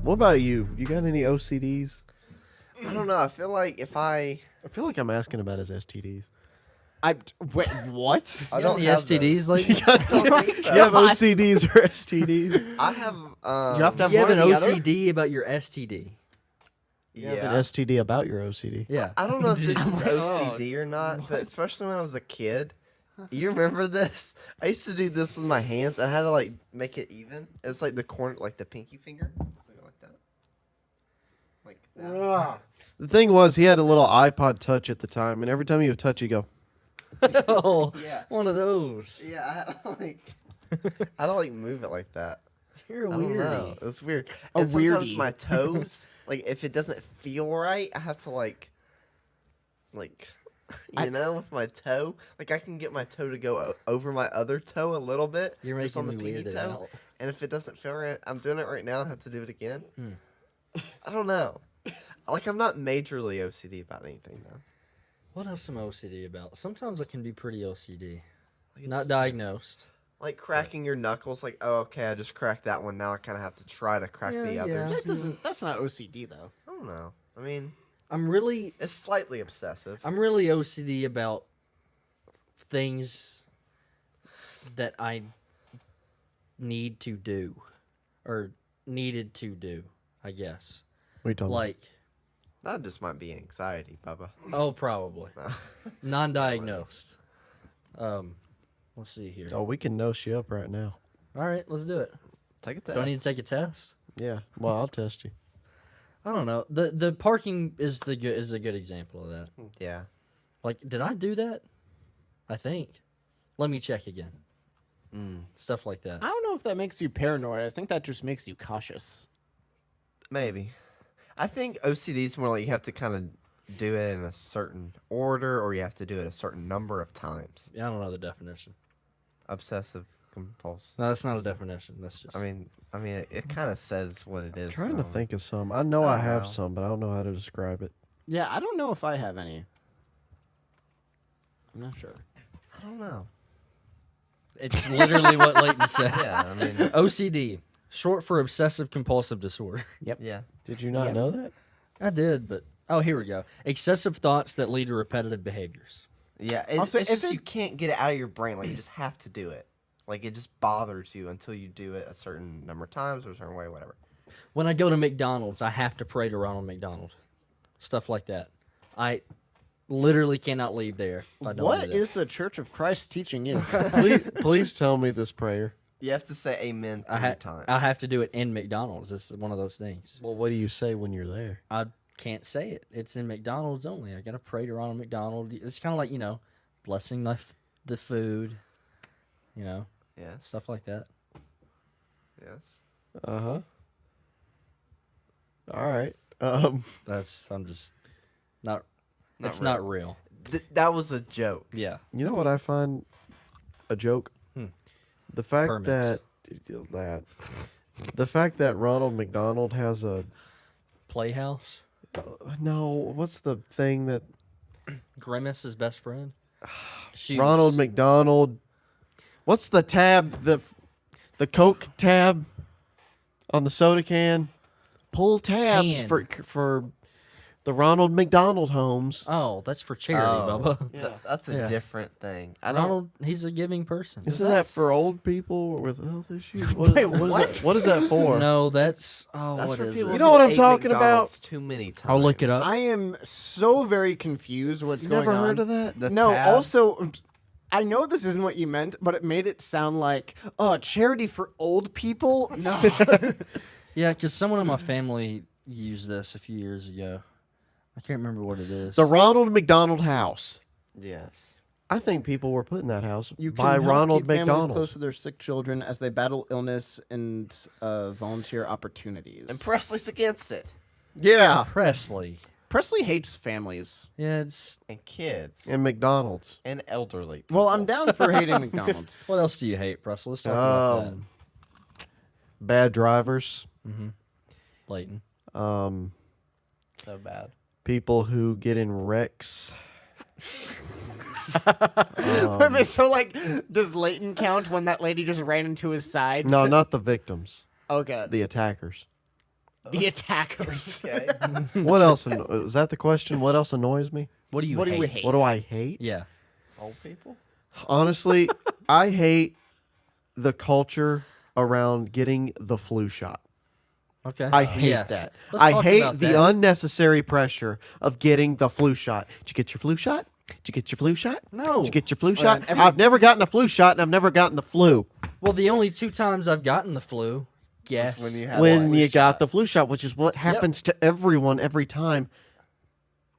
What about you? You got any OCDs? I don't know. I feel like if I feel like I'm asking about his STDs. Wait, what? I You don't the have STDs those. lately? I don't think so. You have OCDs or STDs? I have. You have to have You have one an or the other? OCD about your STD. You have an Yeah. STD about your OCD. Yeah. I don't know if this is Oh, OCD or not, but especially when I was a kid. You remember this? I used to do this with my hands. I had to like make it even. It's like the corner, like the pinky finger, like that. Like that. The thing was, he had a little iPod Touch at the time, and every time he would touch, you go. Oh, Yeah. one of those. Yeah, I had to like move it like that. You're a I don't know. weirdie. It was weird. A And sometimes weirdie. my toes, like if it doesn't feel right, I have to like you know, with my toe, like I can get my toe to go over my other toe a little bit, You're just on the making me pinky weirded toe. out. And if it doesn't feel right, I'm doing it right now and have to do it again. Hmm. I don't know. Like I'm not majorly OCD about anything though. What else am I OCD about? Sometimes I can be pretty OCD. Like, Not it's diagnosed. like cracking your knuckles. Like, oh, okay, I just cracked that one. Now I kind of have to try to crack the Yeah, others. yeah. That's not OCD though. I don't know. I mean, I'm really it's slightly obsessive. OCD about things that I need to do or needed to do, I guess. What are you talking Like, That just might be anxiety, Bubba. oh, probably. Non-diagnosed. Let's see here. about? Oh, we can nose you up right now. All right, let's do it. Take a test. Do I need to take a test? Yeah. Well, I'll test you. I don't know. The parking is a good example of that. Yeah. Like, did I do that? I think. Let me check again. Stuff like that. I don't know if that makes you paranoid. I think that just makes you cautious. Maybe. I think OCD is more like you have to kind of do it in a certain order or you have to do it a certain number of times. Yeah, I don't know the definition. Obsessive compulsive. No, that's not a definition. That's just. I mean, it kind of says what it is. I'm trying to though. think of some. I know I have know. some, but I don't know how to describe it. Yeah, I don't know if I have any. I'm not sure. I don't know. It's literally what Leighton said. Yeah, I mean, OCD, short for obsessive compulsive disorder. yeah. Did you not Yep. know that? I did, but oh, here we go. Excessive thoughts that lead to repetitive behaviors. Yeah, Also, it's if just it- you can't get it out of your brain. Like, you just have to do it. Like, it just bothers you until you do it a certain number of times or a certain way, whatever. When I go to McDonald's, I have to pray to Ronald McDonald. Stuff like that. I literally cannot leave there. If I don't do What that. is the Church of Christ teaching you? Please tell me this prayer. You have to say amen 3 times. I have to do it in McDonald's. It's one of those things. Well, what do you say when you're there? I can't say it. It's in McDonald's only. I gotta pray to Ronald McDonald. It's kind of like, blessing the food, Yes. stuff like that. Yes. Uh huh. All right. I'm just not. Not It's not real. That was a joke. Yeah. You know what I find a joke? Hmm. The fact Permits. the fact that Ronald McDonald has a Playhouse. no. What's the thing that Grimace's best friend. Shoes. Ronald McDonald? What's the tab? The Coke tab on the soda can. Pull tabs Can. for the Ronald McDonald homes. Oh, that's for charity, Oh, Bubba. that's a Yeah. different thing. I don't. Ronald, he's a giving person. Isn't that for old people with health issues? What, Wait, what is that? What is that for? No, that's That's what for is people it? You know what who I'm ate talking about? McDonald's too many times. I'll look it up. I am so very confused what's You going never on. heard of that? The No, tab. also, I know this isn't what you meant, but it made it sound like, oh, charity for old people? No. Yeah, because someone in my family used this a few years ago. I can't remember what it is. The Ronald McDonald House. Yes. I think people were put in that house You can by help Ronald keep families McDonald. close to their sick children as they battle illness and volunteer opportunities. And Presley's against it. Yeah. Presley. Presley hates families. Yeah, it's. And kids. And McDonald's. And elderly. Well, I'm down for hating McDonald's. What else do you hate, Presley? Let's talk about Um, Bad drivers. that. Leighton. Um, So bad. people who get in wrecks. Wait a minute, so like, does Leighton count when that lady just ran into his side? No, not the victims, Okay. the attackers. The attackers. Okay. What else? Is that the question? What else annoys me? What do you What do hate? we hate? What do I hate? Yeah. Old people. Honestly, I hate the culture around getting the flu shot. Okay. I hate Yes. that. Let's I talk hate about the that. unnecessary pressure of getting the flu shot. Did you get your flu shot? Did you get your flu shot? No. Did you get your flu on, shot? every- I've never gotten a flu shot, and I've never gotten the flu. Well, the only 2 times I've gotten the flu, yes. When you had When flu you got shot. the flu shot, which is what happens to everyone every time,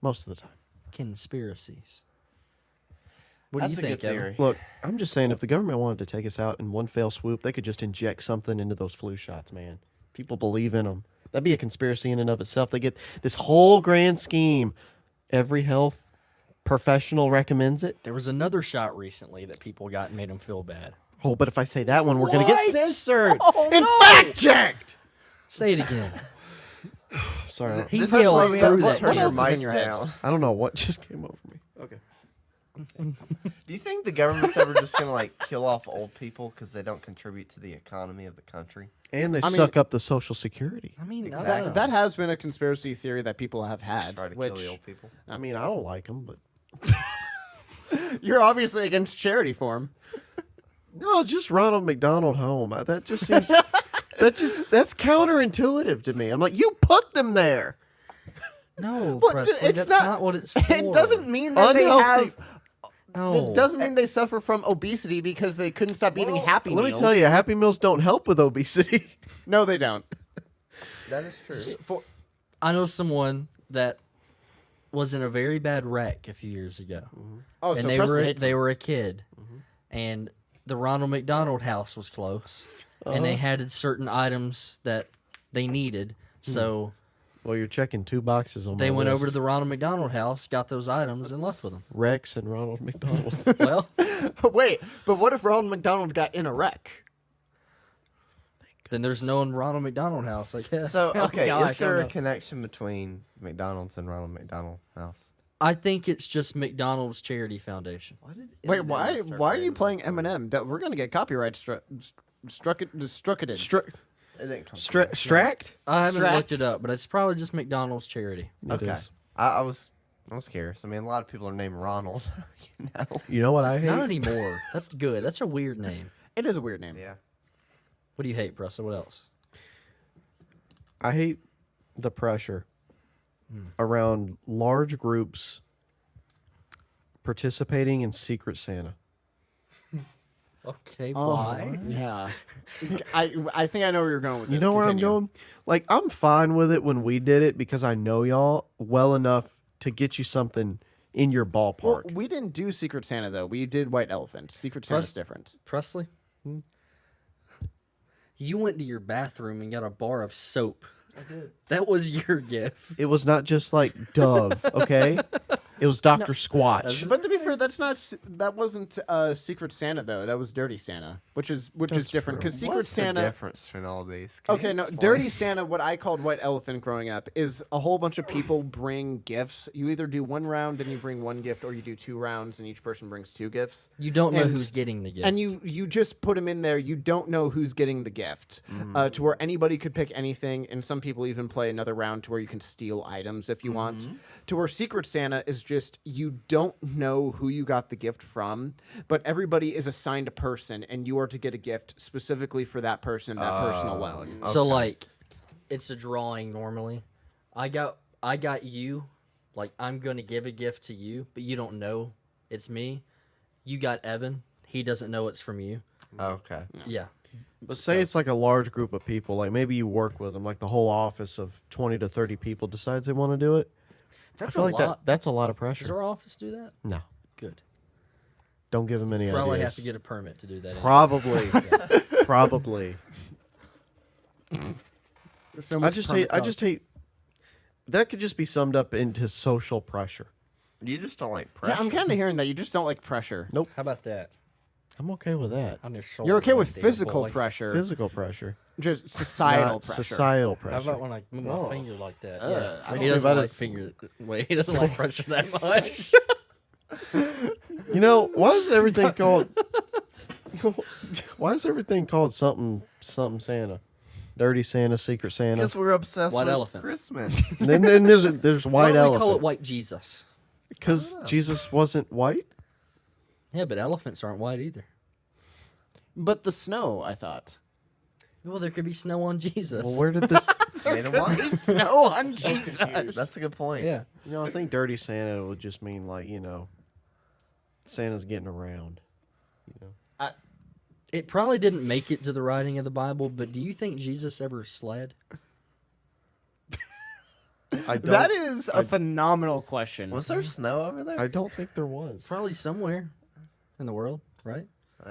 most of the time. Conspiracies. What That's do a you think, good Evan? theory. Look, I'm just saying, if the government wanted to take us out in one fell swoop, they could just inject something into those flu shots, man. People believe in them. That'd be a conspiracy in and of itself. They get this whole grand scheme. Every health professional recommends it. There was another shot recently that people got and made them feel bad. Oh, but if I say that one, we're going to get What? censored Oh, and no! fact checked. Say it again. Sorry, He This is yelled why we have through to that turn your else is in mic your head? down. I don't know what just came over me. Okay. Do you think the government's ever just gonna like kill off old people because they don't contribute to the economy of the country? And they I mean- suck up the Social Security. I mean, Exactly. That has been a conspiracy theory that people have had. Try to Which kill the old people. I mean, I don't like them, but you're obviously against charity form. no, just Ronald McDonald Home. That just seems that's counterintuitive to me. I'm like, you put them there. no, But Presley, it's that's not- not what it's for. It doesn't mean that Unhealthy- they have. No. It doesn't mean they suffer from obesity because they couldn't stop eating Happy Let Meals. me tell you, Happy Meals don't help with obesity. No, they don't. That is true. I know someone that was in a very bad wreck a few years ago, Oh, and so they Preston were hates they them. were a kid, and the Ronald McDonald House was close, and they had certain items that they needed, so Well, you're checking 2 boxes on they my went list. over to the Ronald McDonald House, got those items, and left with them. Rex and Ronald McDonald. Well, Wait, but what if Ronald McDonald got in a wreck? then there's no Ronald McDonald House, I guess. So Oh, okay, gosh, is there I a don't know. connection between McDonald's and Ronald McDonald House? I think it's just McDonald's Charity Foundation. Wait, why are you playing Eminem? We're gonna get copyright struck it. Str- It didn't come. Stract? I haven't Strapped. looked it up, but it's probably just McDonald's Charity. It Okay. is. I was curious. I mean, a lot of people are named Ronald. you know. You know what I hate? Not anymore. That's good. That's a weird name. It is a weird name. Yeah. What do you hate, Preston? What else? I hate the pressure around large groups participating in Secret Santa. Okay, Oh, why? yeah. I think I know where you're going with this. You know where I'm Continue. going? Like, I'm fine with it when we did it because I know y'all well enough to get you something in your Well, ballpark. we didn't do Secret Santa though. We did White Elephant. Secret Santa's Trust- different. Presley? You went to your bathroom and got a bar of soap. I did. That was your gift. It was not just like Dove, okay? It was Dr. Squatch. But to be fair, that wasn't Secret Santa though. That was Dirty Santa, which is different because Secret What's Santa. the difference between all these? Can Okay, you no, explain? Dirty Santa, what I called White Elephant growing up, is a whole bunch of people bring gifts. You either do one round and you bring one gift, or you do 2 rounds and each person brings 2 gifts. You don't know And- who's getting the gift. And you just put them in there. You don't know who's getting the gift, to where anybody could pick anything, and some people even play another round to where you can steal items if you want. To where Secret Santa is just you don't know who you got the gift from, but everybody is assigned a person, and you are to get a gift specifically for that person and that person alone. So like, it's a drawing normally. I got you. Like, I'm gonna give a gift to you, but you don't know it's me. You got Evan. He doesn't know it's from you. Okay. Yeah. But say it's like a large group of people, like maybe you work with them, like the whole office of 20 to 30 people decides they want to do it. That's I feel a like lot. that's a lot of Does pressure. our office do that? No, Good. don't give them any Probably have ideas. to get a permit to do that. Probably, probably. So I much just permit hate. I talk. just hate. That could just be summed up into social pressure. You just don't like pressure. Yeah, I'm kind of hearing that you just don't like pressure. Nope. How about that? I'm okay with that. On your shoulder. You're okay with like, damn physical boy. pressure, Physical pressure, just societal not pressure. societal How pressure. about when I move my finger like that? I Yeah. don't He know doesn't about like his- finger. Wait, he doesn't like pressure that much. You know, why is everything called? Why is everything called something Santa? Dirty Santa, Secret Santa. Because we're obsessed White with elephant. Christmas. And then there's Why white don't we call it elephant white Jesus? because Jesus wasn't white. Yeah, but elephants aren't white either. But the snow, I thought. Well, there could be snow on Jesus. Well, where did this? Made him white. Snow on Jesus. That's a good point. Yeah. You know, I think Dirty Santa would just mean like Santa's getting around. You know, It probably didn't make it to the writing of the Bible, but do you think Jesus ever sled? I don't. That is a phenomenal question. Was there snow over there? I don't think there was. Probably somewhere in the world, right?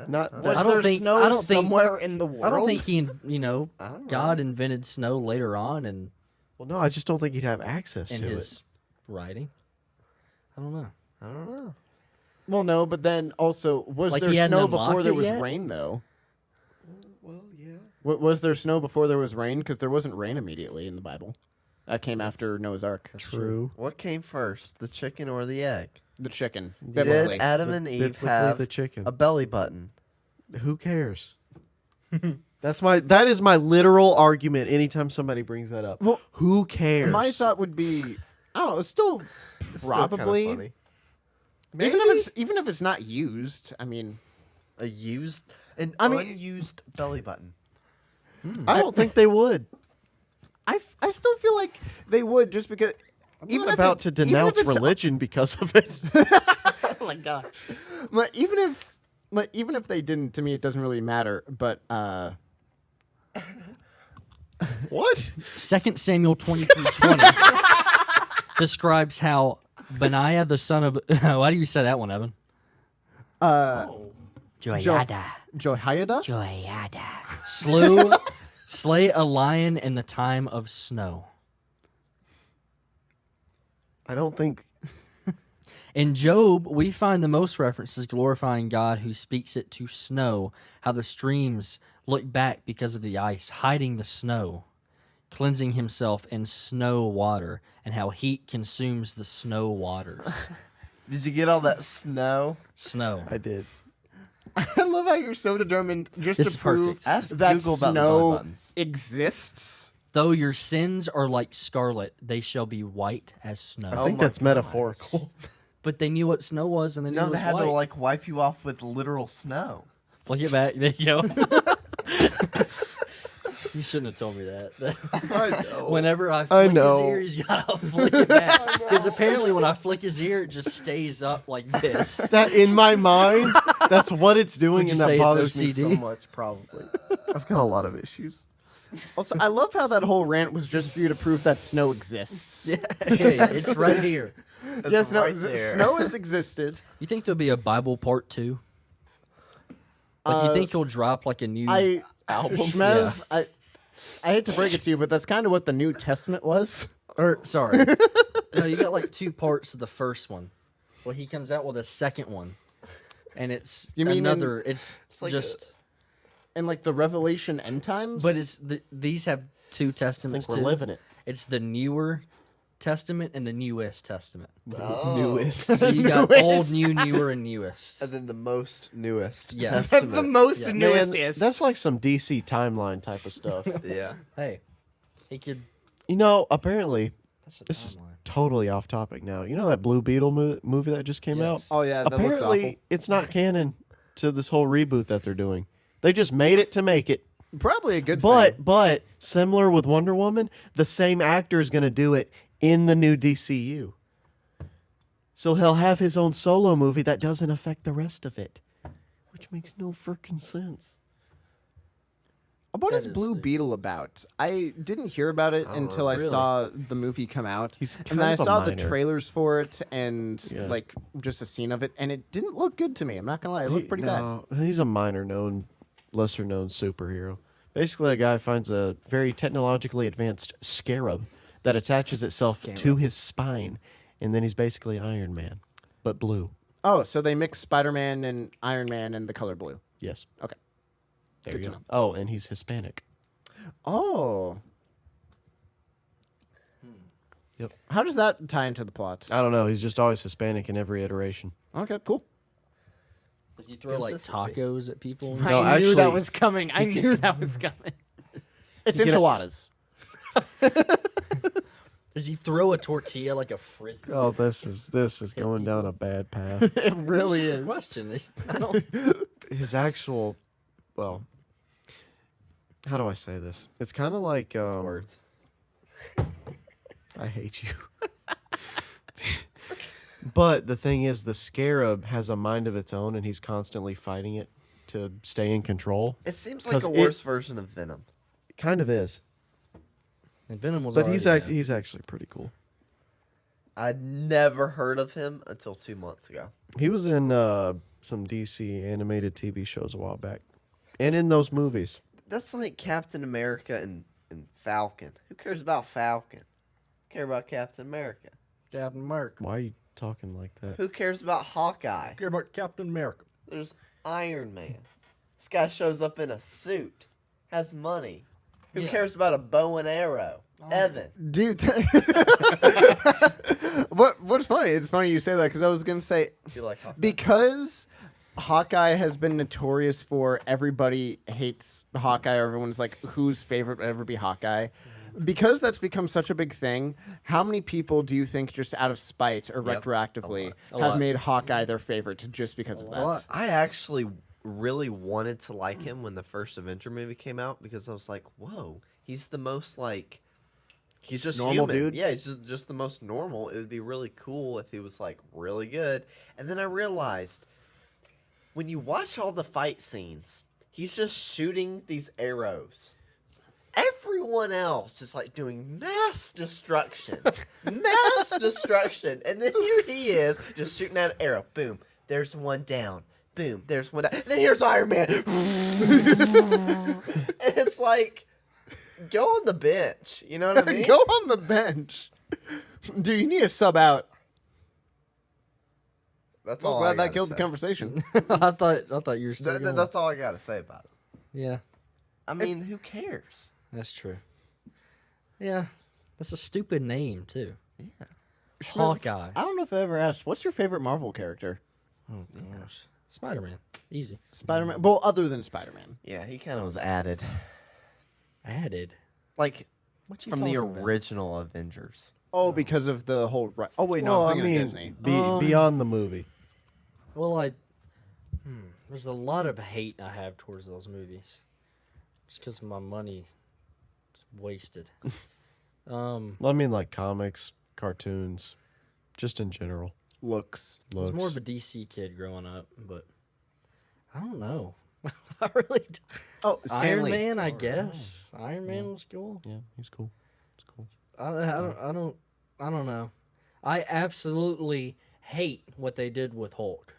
Not Was that, I don't there think- snow I don't think- somewhere in the world? I don't think he, I don't know. God invented snow later on and well, no, I just don't think he'd have access in to his writing. I don't know. I don't know. Well, no, but then also, was Like, there he hadn't snow unlocked before there it was yet? rain, though? it. Well, yeah. Was there snow before there was rain? Because there wasn't rain immediately in the Bible. That came after Noah's Ark. True. What came first, the chicken or the egg? The chicken. Did Biblically. Adam and Eve Biblically, have the chicken? a belly button? Who cares? That is my literal argument anytime somebody brings that up. Well, who cares? My thought would be, I don't know, it's still It's still kinda probably, funny. even if it's not used. I mean, an I mean- unused belly button. I don't think they would. I still feel like they would just because. I'm even not if about to even if denounce it's- religion because of it. Oh my god! But even if they didn't, to me, it doesn't really matter. But What? 2 Samuel 23:20 describes how Benaiah the son of why do you say that one, Evan? Joyada. Jehoiada. Slay a lion in the time of snow. I don't think. In Job, we find the most references glorifying God who speaks it to snow, how the streams look back because of the ice, hiding the snow, cleansing himself in snow water, and how heat consumes the snow waters. Did you get all that snow? Snow. I did. I love how you're so determined just This to is prove perfect. Ask that Google about the belly snow buttons. exists. Though your sins are like scarlet, they shall be white as snow. I Oh think my that's metaphorical. But they knew what snow was, and they knew No, it they was had white. to like wipe you off with literal snow. Flick it back. There you go. You shouldn't have told me that. I know. Whenever I flick know. his ear, he's gotta flick it back. Because apparently, when I flick his ear, it just stays up like this. That in my mind, that's what it's doing, Would you and say that it's bothers me so OCD? much. Probably. I've got a lot of issues. Also, I love how that whole rant was just for you to prove that snow exists. Yeah, it's right here. It's Yes, no, right there. snow has existed. You think there'll be a Bible part 2? Like, you think he'll drop like a new album? Shmev, I hate to break it to you, but that's kind of what the New Testament was. Or sorry, no, you got like 2 parts of the first one. Well, he comes out with a second one, and it's You mean in- another. It's like just, And like the Revelation end times. but it's these have 2 I think testaments we're too. living it. It's the newer Testament and the newest Testament. Oh. Newest. So you got Newest. old, new, newer, and newest. And then the most newest. Yeah. Testament. the most Yeah. newest Man, is. that's like some DC timeline type of stuff. Yeah. Hey, he could. You know, apparently, That's a this is timeline. totally off topic now. You know that Blue Beetle movie that just came out? Yes. Oh yeah, that looks awful. Apparently, it's not canon to this whole reboot that they're doing. They just made it to make it. Probably a good thing. But similar with Wonder Woman, the same actor is going to do it in the new DCU. So he'll have his own solo movie that doesn't affect the rest of it, which makes no freaking sense. What That is is Blue the- Beetle about? I didn't hear about it until I really? saw the movie come out. He's and kind then I of a saw the minor. trailers for it and Yeah. like just a scene of it, and it didn't look good to me. I'm not gonna lie, it looked pretty bad. No, he's a lesser known superhero. Basically, a guy finds a very technologically advanced scarab that attaches itself to his spine, and then he's basically Iron Man, but blue. Oh, so they mix Spider-Man and Iron Man and the color blue. Yes. Okay. There Good you to go. know. Oh, and he's Hispanic. Oh. Yep. How does that tie into the plot? I don't know. He's just always Hispanic in every iteration. Okay, cool. Does he throw like Consistency. tacos at people? No, I knew that actually, was coming. I knew that was coming. It's You can- enchiladas. Does he throw a tortilla like a frisbee? Oh, this is going down a bad path. It really It's just a is. question. I don't. His actual, well, how do I say this? It's kind of like Words. I hate you. But the thing is, the Scarab has a mind of its own, and he's constantly fighting it to stay in control. It seems like 'Cause a it- worse version of Venom. It kind of is, And Venom was. but he's already dead. he's actually pretty cool. I'd never heard of him until 2 months ago. He was in some DC animated TV shows a while back, and in those movies. That's like Captain America and Falcon. Who cares about Falcon? Care about Captain America. Captain America. Why are you talking like that? Who cares about Hawkeye? Care about Captain America. There's Iron Man. This guy shows up in a suit, has money. Who Yeah. cares about a bow and arrow? Evan. Dude. What's funny? It's funny you say that because I was going to say, You like Hawkeye? because Hawkeye has been notorious for everybody hates Hawkeye, or everyone's like, whose favorite would ever be Hawkeye? Because that's become such a big thing, how many people do you think just out of spite or Yep, retroactively A have lot. made Hawkeye their favorite just because of that? lot. I actually really wanted to like him when the first Avenger movie came out because I was like, whoa, he's the most like, he's just Normal human. dude? Yeah, he's just the most normal. It would be really cool if he was like really good. And then I realized when you watch all the fight scenes, he's just shooting these arrows. Everyone else is like doing mass destruction. Mass destruction. And then here he is just shooting at an arrow. Boom. There's one down. Boom. There's one down. And then here's Iron Man. And it's like, go on the bench. You know what I mean? Go on the bench. Do you need a sub out? That's Well, all I glad that gotta killed the say. conversation. I thought you were still. going. That's all I got to say about it. Yeah, I mean, who cares? that's true. Yeah, that's a stupid name too. Yeah. Hawkeye. I don't know if I ever asked, what's your favorite Marvel character? Oh gosh, Spider-Man. Easy. Spider-Man? Well, other than Spider-Man. Yeah, he kind of was added. Added. Like, What you from the talking about? original Avengers. Oh, because of the whole... Oh, wait, no, Well, I'm thinking of Disney. beyond the movie. Well, there's a lot of hate I have towards those movies, just because my money is wasted. Well, I mean, like comics, cartoons, just in general. Looks. I was Looks. more of a DC kid growing up, but I don't know. I really. Oh, Stan Iron Lee. Man, I guess. Iron Man was cool. Yeah, he's cool. It's cool. I don't know. I absolutely hate what they did with Hulk.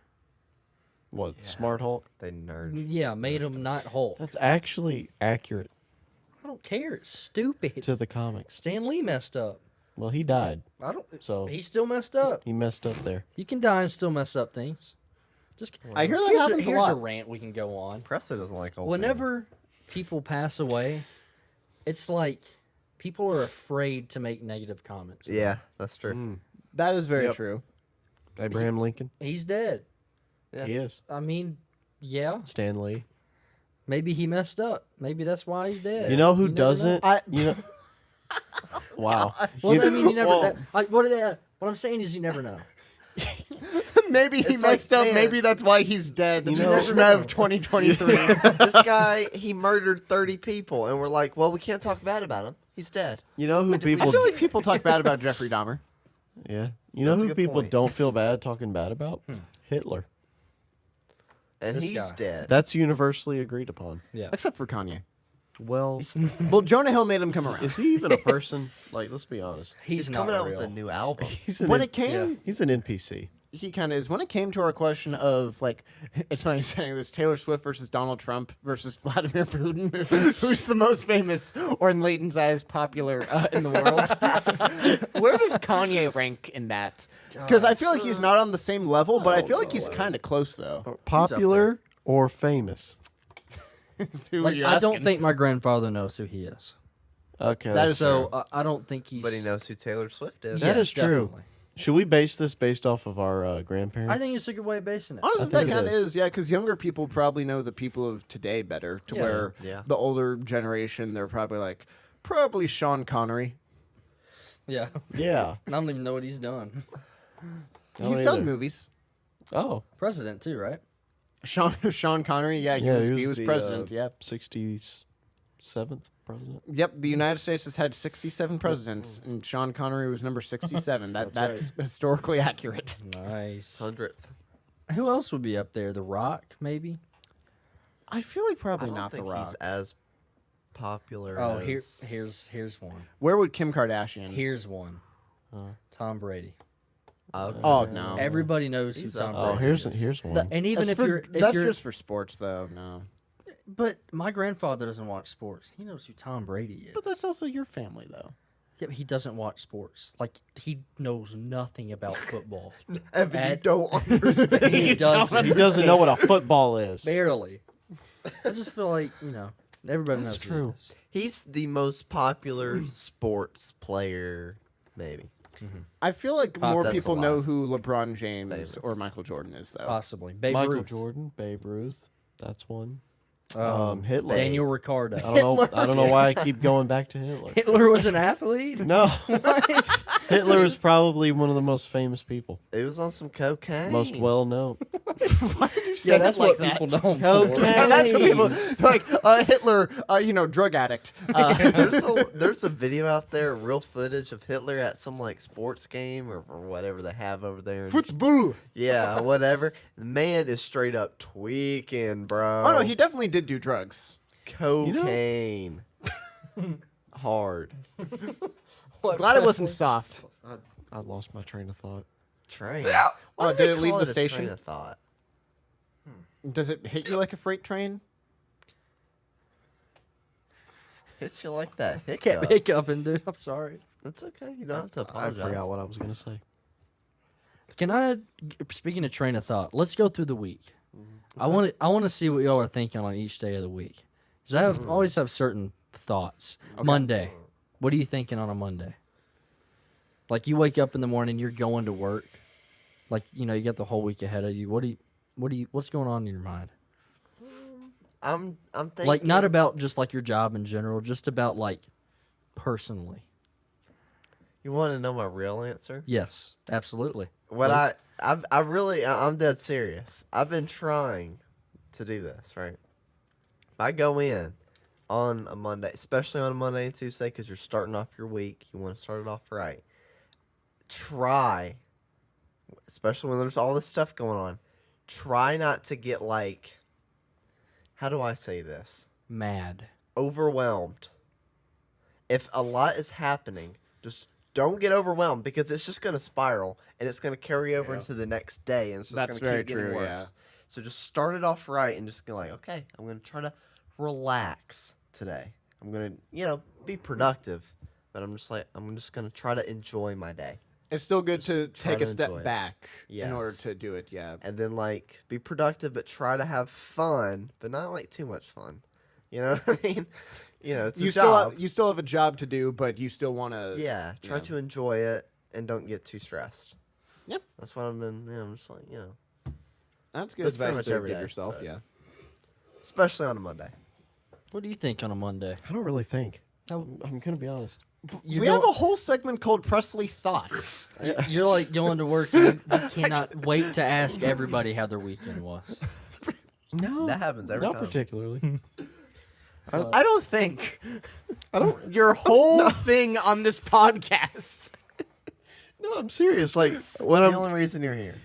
What, Smart Hulk? They nerd. Yeah, made him not Hulk. That's actually accurate I don't care. It's stupid. to the comics. Stan Lee messed up. Well, he died, I don't. so He still messed up. he messed up there. You can die and still mess up things. Just I hear that here's happens a here's a lot. rant we can go on. Presley doesn't like old Whenever people pass away, it's like people are afraid to make negative comments. men. Yeah, that's true. Mm. That is very Yep. true. Abraham Lincoln. He's dead. Yeah. He is. I mean, yeah, Stan Lee. maybe he messed up. Maybe that's why he's dead. You know who never doesn't? I- You know. Wow. Well, I mean, you never. Well, What I'm saying is, you never know. Maybe he It's like, messed up. man. Maybe that's why he's dead. You know- Shmev 2023. This guy, he murdered 30 people, and we're like, well, we can't talk bad about him. He's dead. you know who I people? feel like people talk bad about Jeffrey Dahmer. Yeah. You know That's a who good people point. don't feel bad talking bad about? Hitler. And This he's guy. dead. That's universally agreed upon. Yeah. Except for Kanye. Well, Well, Jonah Hill made him come around. is he even a person? Like, let's be honest. He's, He's not coming out real. with a new album. He's an When it came, He's an NPC. he kind of is. When it came to our question of like, it's funny saying this: Taylor Swift versus Donald Trump versus Vladimir Putin, who's the most famous or in Leighton's eyes popular in the world. Where does Kanye rank in that? Because I feel like he's not on the same level, but I feel like he's kind of close though. Popular or famous? Who Like, are you I don't asking? think my grandfather knows who he is. Okay, That that's is fair. So I don't think he's. But he knows who Taylor Swift is. That is true. definitely. Should we base this based off of our grandparents? I think it's a good way of basing it. Honestly, I that think it kind of is. is, yeah, because younger people probably know the people of today better, to Yeah. where Yeah. the older generation, they're probably like, probably Sean Connery. Yeah. Yeah. I don't even know what he's done. I don't He's done either. movies. Oh, President too, right? Sean Connery, yeah, he was the, president, yeah. 67th president. Yep, the United States has had 67 presidents, and Sean Connery was number 67. That's historically accurate. Nice. 100th. Who else would be up there? The Rock, maybe. I feel like I probably don't not The think Rock. he's as popular. Oh, as... here's one. Where would Kim Kardashian? Here's one. Tom Brady. Okay. Oh no, Everybody knows who He's Tom up Brady Oh, is. here's one. And even that's if that's you're, just for sports though. No, but my grandfather doesn't watch sports. He knows who Tom Brady is. but that's also your family though. Yeah, but he doesn't watch sports. Like he knows nothing about football. Evan, you At- don't understand. He doesn't. He doesn't know what a football is. Barely. I just feel like everybody That's knows. true. Who he is. He's the most popular sports player, maybe. I feel like more That's people a lot. know who LeBron James Famous. or Michael Jordan is though. Possibly. Babe Michael Ruth. Jordan, Babe Ruth. That's one. Um, Hitler. Daniel Ricciardo. I don't know. I don't know why I keep going back to Hitler. Hitler was an athlete. No, Hitler is probably one of the most famous people, It was on some cocaine. most well known. Why did you say Yeah, it that's like what people that? know him Cocaine. for. That's what people like. Hitler, drug addict. There's a video out there, real footage of Hitler at some like sports game or whatever they have over there. Football. Yeah, whatever. The man is straight up tweaking, bro. Oh no, he definitely did do drugs. cocaine. Hard. Glad it wasn't soft. I lost my train of thought. Train. Oh, Why do did they it leave call the a station? Train of thought. Does it hit you like a freight train? Hits you like that. Kept Hiccup. hiccuping, dude. I'm sorry. That's okay. You don't have to I apologize. forgot what I was gonna say. Can I? Speaking of train of thought, let's go through the week. I want to see what y'all are thinking on each day of the week. Because I always have certain thoughts. Monday. What are you thinking on a Monday? Like you wake up in the morning, you're going to work. Like you got the whole week ahead of you. What's going on in your mind? I'm thinking. Like not about just like your job in general, just about like personally. You want to know my real answer? Yes, absolutely. What I'm dead serious. I've been trying to do this, right? If I go in on a Monday, especially on a Monday and Tuesday, because you're starting off your week, you want to start it off right. Try, especially when there's all this stuff going on, try not to get like, how do I say this? Mad. Overwhelmed. If a lot is happening, just don't get overwhelmed because it's just going to spiral and it's going to carry over into the next day and it's just That's going to very keep getting true, worse. yeah. So just start it off right and just go like, okay, I'm going to try to relax today. I'm going to, be productive, but I'm just going to try to enjoy my day. It's still good to Just try take a to step enjoy it. back in order Yes. to do it. Yeah. And then like be productive but try to have fun, but not like too much fun. You know what I mean? It's a job. You still have a job to do, but you still want to. Yeah, try to enjoy it and don't get too stressed. Yep. That's what I've been, I'm just like, That's good That's pretty advice much to every give day, yourself. but- Yeah. especially on a Monday. What do you think on a Monday? I don't really think. How- I'm gonna be honest. We have a whole segment called Presley Thoughts. You're like going to work. You cannot wait to ask everybody how their weekend was. No, That happens every not time. particularly. I don't think. I don't. Your whole thing on this podcast. No, I'm serious. Like when That's the I'm only reason you're here.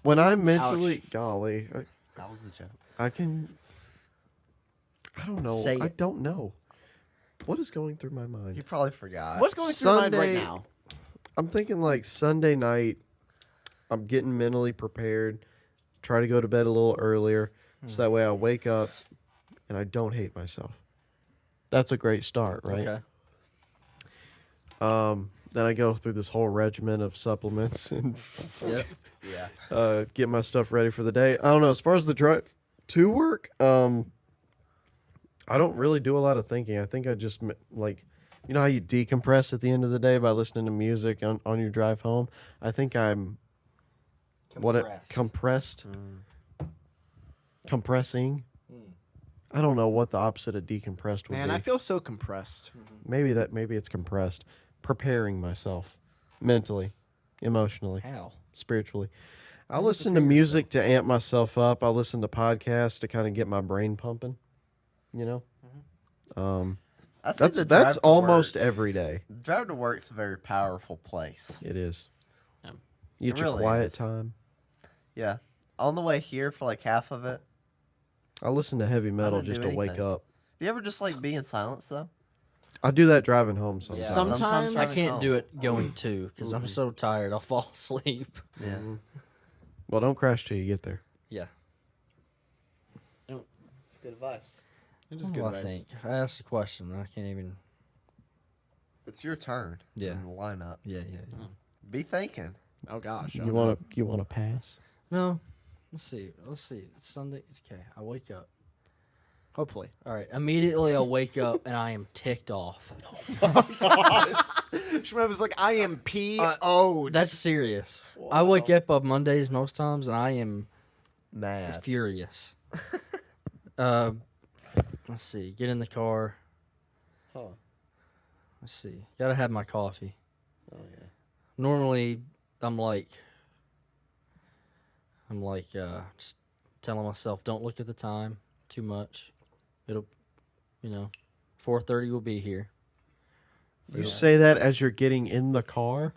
when I'm mentally, golly, That was a joke. I can. I don't know. Say I it. don't know. What is going through my mind? You probably forgot. What's going through your mind right Sunday- now? I'm thinking like Sunday night. I'm getting mentally prepared. Try to go to bed a little earlier, so that way I wake up and I don't hate myself. That's a great start, right? Okay. Then I go through this whole regimen of supplements and Yep. Yeah. get my stuff ready for the day. I don't know. As far as the drive to work, I don't really do a lot of thinking. I think I just like, you know how you decompress at the end of the day by listening to music on your drive home. I think I'm compressed, compressing. I don't know what the opposite of decompressed would Man, be. I feel so compressed. Maybe it's compressed. Preparing myself mentally, emotionally, How? spiritually. I listen to music to amp myself up. I listen to podcasts to kind of get my brain pumping. You know, I'd say that's the drive to almost work, every day. drive to work's a very powerful place. It is. Yeah. You It get your really quiet is. time. Yeah. On the way here for like half of it. I listen to heavy metal didn't just do to wake anything. up. Do you ever just like be in silence though? I do that driving home sometimes. Yeah. Sometimes I driving can't home. do it going to because I'm so tired. I'll fall asleep. Yeah. Well, don't crash till you get there. Yeah. It's good advice. It is What good do I advice. think? I asked a question. I can't even. It's your turn. Yeah. In the lineup. Yeah. Be thinking. Oh gosh. You want to pass? No. Let's see. It's Sunday. Okay. I wake up. Hopefully. All right. Immediately, I wake up and I am ticked off. Shmuel was like, I am P.O. That's serious. I wake up on Mondays most times and I am Mad. furious. Let's see. Get in the car. Huh. Let's see. Gotta have my coffee. Oh yeah. Normally, I'm like, just telling myself, don't look at the time too much. It'll, 4:30 will be here. You say that as you're getting in the car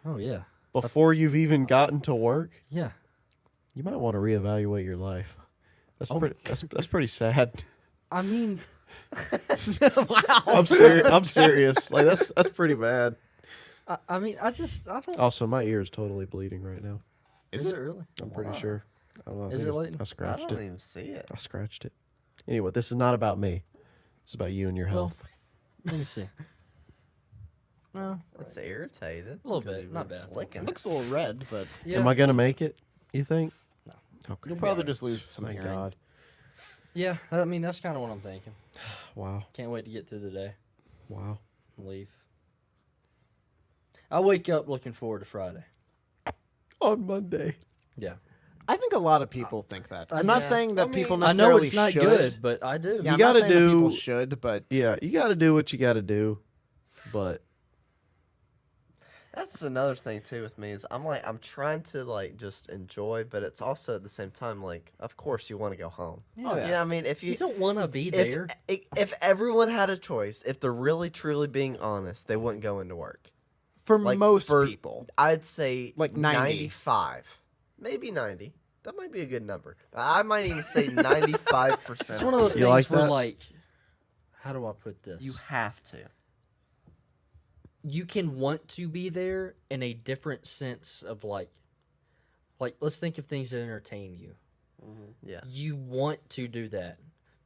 Oh yeah, before you've even gotten to work. yeah. You might want to reevaluate your life. That's pretty sad. I mean, I'm serious. I'm serious. Like that's pretty bad. I mean, I don't. Also, my ear is totally bleeding right now. Is it really? I'm pretty Wow. sure. I don't know. I Is think it it's- bleeding? I I scratched don't it. even see it. I scratched it. Anyway, this is not about me. It's about you and your Well, health. Let me see. No, It's irritated. a little bit. Not bad. Flicking. It looks a little red, but Yeah. Am I gonna make it? You think? No. Okay. you'll probably just lose some Thank hearing. God. Yeah. I mean, that's kind of what I'm thinking. Wow. Can't wait to get through the day Wow. and leave. I wake up looking forward to Friday. On Monday. Yeah. I think a lot of people think that. I'm not yeah. saying that I people mean, I necessarily know it's not should. good, but I do. Yeah, You I'm not gotta saying that people do- should, but Yeah, you got to do what you got to do, but That's another thing too with me is I'm trying to like just enjoy, but it's also at the same time like of course you want to go home. Oh, yeah. Yeah, I mean if You you don't want to be there. if everyone had a choice, if they're really truly being honest, they wouldn't go into work. for Like, most for- people, I'd say Like 90. 95, maybe 90. That might be a good number. I might even say 95%. It's one of those You things like where, that? like, how do I put this? You have to. You can want to be there in a different sense of like let's think of things that entertain you. Yeah. You want to do that,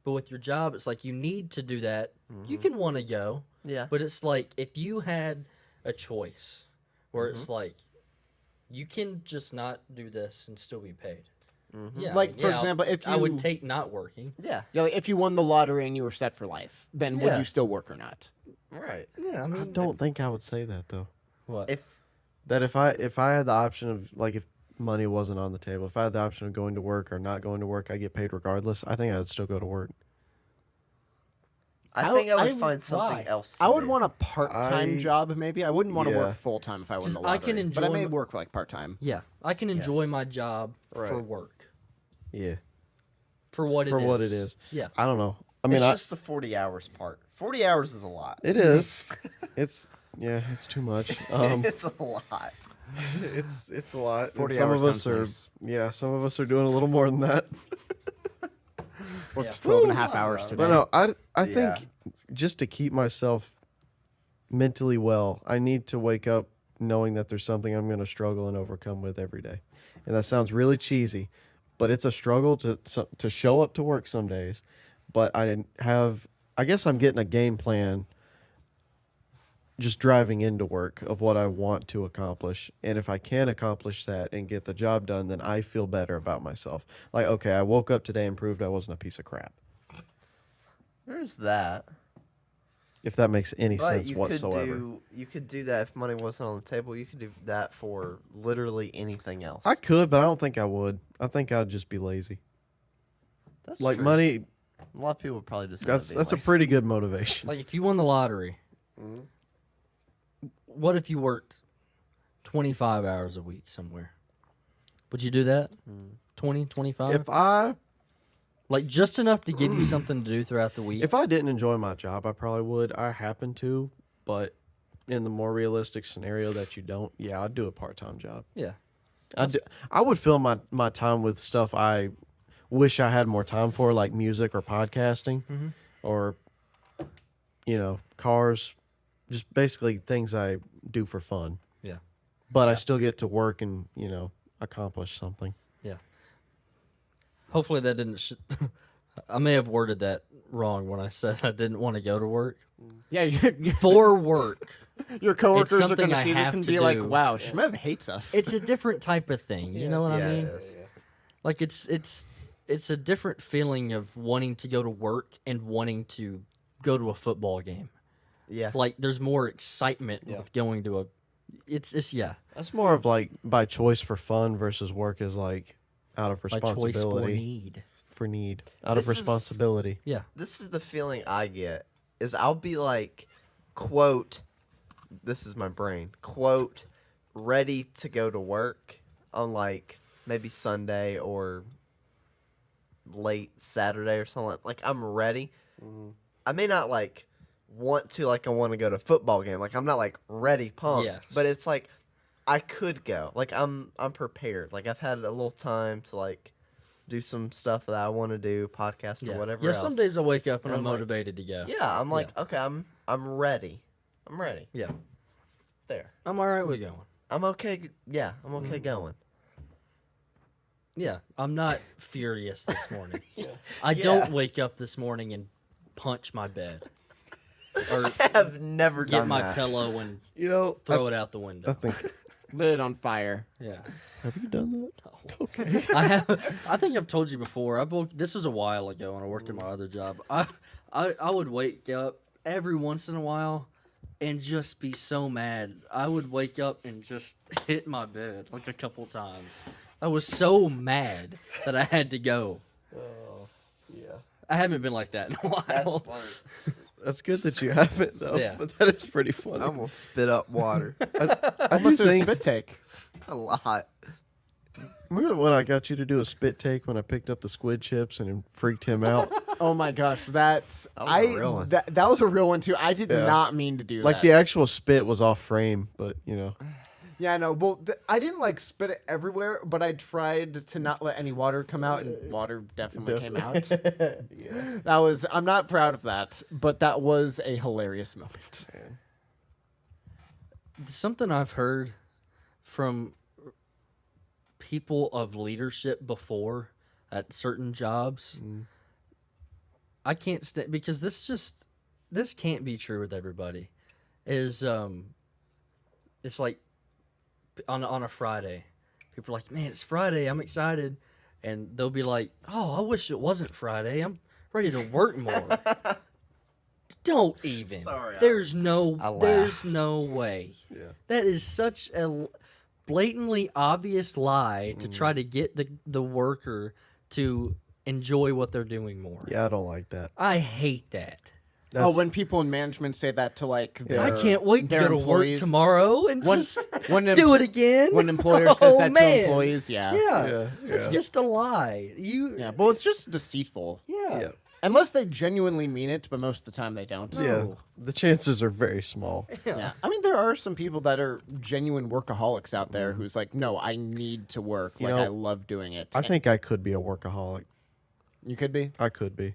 but with your job, it's like you need to do that. You Mm-hmm. can want to go, Yeah. but it's like if you had a choice where Mm-hmm. it's like you can just not do this and still be paid. Mm-hmm. Yeah, Like, for example, if I would you- take not working. Yeah. yeah, like, if you won the lottery and you were set for life, then would Yeah. you still work or not? Right. Yeah, I I mean, don't think I would say that though. what? If That if I had the option of like if money wasn't on the table, if I had the option of going to work or not going to work, I get paid regardless. I think I would still go to work. I think I would I- find something why? else. To I would do. want a part-time I- job, maybe. I wouldn't want to Yeah. work full-time if I won 'Cause the I lottery. can but I enjoy may my- work like part-time. Yeah, I can enjoy Yes. my job for Right. work, Yeah, for what for it is. what it is. Yeah. I don't know. I mean, It's I, just the 40 hours part. 40 hours is a lot. it is. It's it's too much. It's a lot. It's a lot. And 40 some hours of us sounds are nice. some of us are doing a little more than that. Worked Yeah. 12 and a half hours today. But no, I Yeah. think just to keep myself mentally well, I need to wake up knowing that there's something I'm going to struggle and overcome with every day. and that sounds really cheesy, but it's a struggle to show up to work some days. But I guess I'm getting a game plan just driving into work of what I want to accomplish. And if I can accomplish that and get the job done, then I feel better about myself. Like, okay, I woke up today and proved I wasn't a piece of crap. There's that. If that makes any But sense whatsoever. you could do that if money wasn't on the table. You could do that for literally anything else. I could, but I don't think I would. I think I'd just be lazy. That's Like true. money, A lot of people would probably just. end up that's being a lazy. pretty good motivation. Like if you won the lottery, what if you worked 25 hours a week somewhere? Would you do that? 20, 25? If I Like just enough to give you something to do throughout the week? If I didn't enjoy my job, I probably would. I happen to, but in the more realistic scenario that you don't, yeah, I'd do a part-time job. Yeah. I would fill my time with stuff I wish I had more time for, like music or podcasting, or cars, just basically things I do for fun. Yeah. But I still get to work and accomplish something. Yeah. Hopefully that didn't. I may have worded that wrong when I said I didn't want to go to work. Yeah, For work, your coworkers are something going to I see this have and to be like, do. "Wow, Shmev hates us." it's a different type of thing. You know what I mean? it is. Like it's a different feeling of wanting to go to work and wanting to go to a football game. Yeah. Like there's more excitement with going to a. It's yeah. That's more of like by choice for fun versus work is like out of By choice for responsibility need. for need out This of is- responsibility. Yeah. This is the feeling I get. Is I'll be like, quote, this is my brain, quote, ready to go to work on like maybe Sunday or late Saturday or something. Like I'm ready. I may not like want to, like I want to go to a football game. Like I'm not like ready pumped, Yes. but it's like I could go. Like I'm prepared. Like I've had a little time to like do some stuff that I want to do, podcast Yeah. or whatever Yeah. else. Some days I wake up and And I'm I'm like, motivated to go. Yeah, I'm like, okay, I'm ready. I'm ready. Yeah. There. I'm all right with going. I'm okay. Yeah, I'm okay going. Yeah, I'm not furious this morning. I Yeah. don't wake up this morning and punch my bed or I have never get done my that. pillow and I throw it out the I window. think. Lit it on fire. Yeah, Have you done that? okay. I think I've told you before. This was a while ago when I worked at my other job. I would wake up every once in a while and just be so mad. I would wake up and just hit my bed like a couple times. I was so mad that I had to go. Yeah. I haven't been like that in a while. That's good that you haven't though. Yeah. But that is pretty funny. I almost spit up water. I do Almost a think. spit take. A lot. Remember when I got you to do a spit take when I picked up the squid chips and it freaked him out? Oh my gosh, that's That was a real one. That was a real one too. I did Yeah. not mean to do Like that. the actual spit was off frame, but Yeah, I know. Well, I didn't like spit it everywhere, but I tried to not let any water come out, and water definitely came out. yeah. That was. I'm not proud of that, but that was a hilarious moment. Something I've heard from people of leadership before at certain jobs. I can't stand because this can't be true with everybody. Is it's like on a Friday, people are like, "Man, it's Friday. I'm excited," and they'll be like, "Oh, I wish it wasn't Friday. I'm ready to work more." Don't even. Sorry, I there's no laughed. way. Yeah. That is such a blatantly obvious lie to try to get the worker to enjoy what they're doing more. Yeah, I don't like that. I hate that. Oh, when people in management say that to like their, I can't wait to their go to work employees. tomorrow and When- just when do it again. When an employer Oh, says that to man. employees, yeah. Yeah, Yeah, it's yeah. just a lie. Yeah, well, it's just deceitful. Yeah. Yeah. Unless they genuinely mean it, but most of the time they don't. No. Yeah, the chances are very small. Yeah. I mean, there are some people that are genuine workaholics out there who's like, no, I need to work. You Like, know, I love doing it. I think I could be a workaholic. You could be. I could be.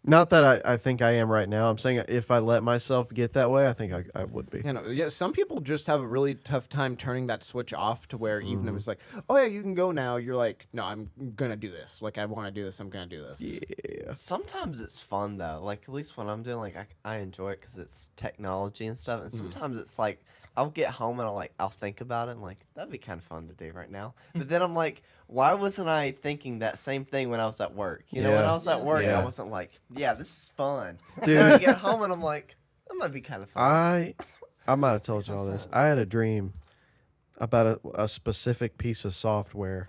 Not that I think I am right now. I'm saying if I let myself get that way, I think I would be. Yeah, some people just have a really tough time turning that switch off to where even if it's like, oh yeah, you can go now, you're like, no, I'm gonna do this. Like I want to do this. I'm gonna do this. Yeah. Sometimes it's fun though. Like at least when I'm doing, like I enjoy it because it's technology and stuff. And sometimes it's like I'll get home and I'll think about it. And like that'd be kind of fun to do right now. But then I'm like, why wasn't I thinking that same thing when I was at work? You know, when Yeah. I was at work, Yeah. I wasn't like, yeah, this is fun. Dude. Then I get home and I'm like, that might be kind of fun. I might have told you all this. I had a dream about a specific piece of software,